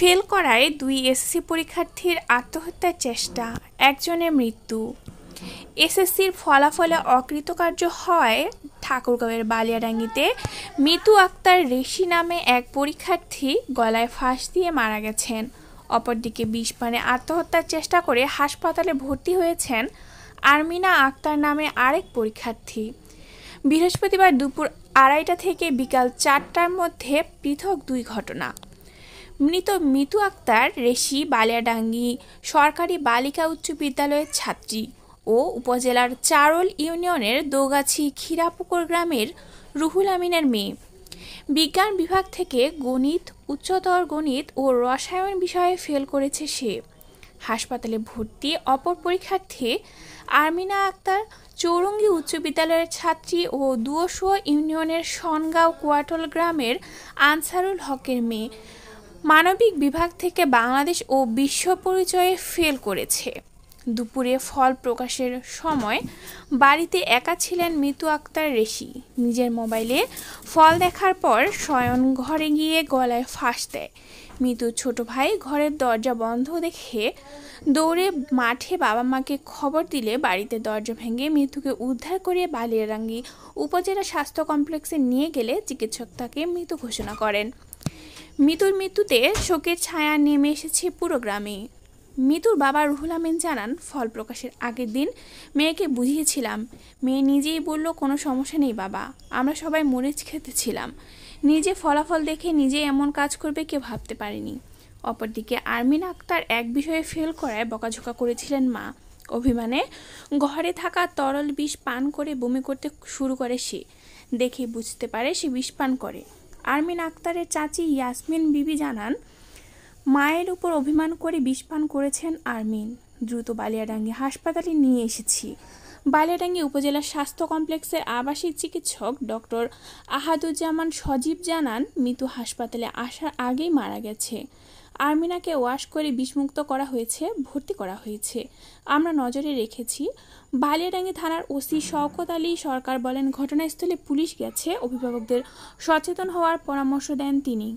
Fail করায় 2 SSC পরীক্ষার্থীর আত্মহত্যার চেষ্টা, একজনের মৃত্যু। এসএসসির ফলাফলে অকৃতকার্য হওয়ায় ঠাকুরগাঁওয়ের বালিয়াডাঙ্গিতে মিতু আক্তার রেশি নামে এক পরীক্ষার্থী গলায় ফাঁস দিয়ে মারা গেছেন। অপরদিকে বিষ পানে আত্মহত্যার চেষ্টা করে হাসপাতালে ভর্তি হয়েছেন আরমিনা আক্তার নামে আরেক পরীক্ষার্থী। বৃহস্পতিবার দুপুর 2:30 থেকে বিকাল 4টার মধ্যে পৃথক 2 ঘটনা। মৃত মিতু আক্তার রেশি বালিয়াডাঙ্গি সরকারি বালিকা উচ্চ বিদ্যালয়ের ছাত্রী ও উপজেলার চারল ইউনিয়নের দোগাছি ক্ষীরাপুকুর গ্রামের রুহুল আমিনের মেয়ে। বিজ্ঞান বিভাগ থেকে গণিত, উচ্চতর গণিত ও রসায়ন বিষয়ে ফেল করেছে সে। হাসপাতালে ভর্তি অপর পরীক্ষার্থী আরমিনা আক্তার চৌরঙ্গী উচ্চ বিদ্যালয়ের ছাত্রী ও দুয়শো ইউনিয়নের সনগাঁও কুয়াটল গ্রামের আনসারুল হকের মেয়ে। মানবিক বিভাগ থেকে বাংলাদেশ ও বিশ্ব পরিচয়ে ফেল করেছে। দুপুরে ফল প্রকাশের সময় বাড়িতে একা ছিলেন মিতু আক্তার রেশি। নিজের মোবাইলে ফল দেখার পর শয়ন ঘরে গিয়ে গলায় ফাঁস দেয়। মিতুর ছোট ভাই ঘরের দরজা বন্ধ দেখে দৌড়ে মাঠে বাবা মাকে খবর দিলে বাড়িতে দরজা ভেঙে মিতুকে উদ্ধার করে বালিয়াডাঙ্গি উপজেলা স্বাস্থ্য কমপ্লেক্সে নিয়ে গেলে চিকিৎসক তাকে মৃত ঘোষণা করেন। মিতুর মৃত্যুতে শোকের ছায়া নেমে এসেছে পুরো গ্রামে। মিতুর বাবা রুহুল আমিন জানান, ফল প্রকাশের আগের দিন মেয়েকে বুঝিয়েছিলাম। মেয়ে নিজেই বলল, কোনো সমস্যা নেই বাবা, আমরা সবাই মরিচ খেতেছিলাম। নিজে ফলাফল দেখে নিজে এমন কাজ করবে কেউ ভাবতে পারেনি। অপরদিকে আরমিনা আক্তার এক বিষয়ে ফেল করায় বকাঝকা করেছিলেন মা। অভিমানে ঘরে থাকা তরল বিষ পান করে বমি করতে শুরু করে সে। দেখে বুঝতে পারে সে বিষ পান করে। আরমিনা আক্তারের চাচি ইয়াসমিন বিবি জানান, মায়ের উপর অভিমান করে বিষ পান করেছেন আরমিন। দ্রুত বালিয়াডাঙ্গি হাসপাতালে নিয়ে এসেছি। বালিয়াডাঙ্গি উপজেলা স্বাস্থ্য কমপ্লেক্সের আবাসিক চিকিৎসক ডক্টর আহাদুজ্জামান সজীব জানান, মৃত্যু হাসপাতালে আসার আগেই মারা গেছে। আরমিনাকে ওয়াশ করে বিষমুক্ত করা হয়েছে, ভর্তি করা হয়েছে। আমরা নজরে রেখেছি। বালিয়াডাঙ্গি থানার ওসি শওকত আলী সরকার বলেন, ঘটনাস্থলে পুলিশ গেছে, অভিভাবকদের সচেতন হওয়ার পরামর্শ দেন তিনি।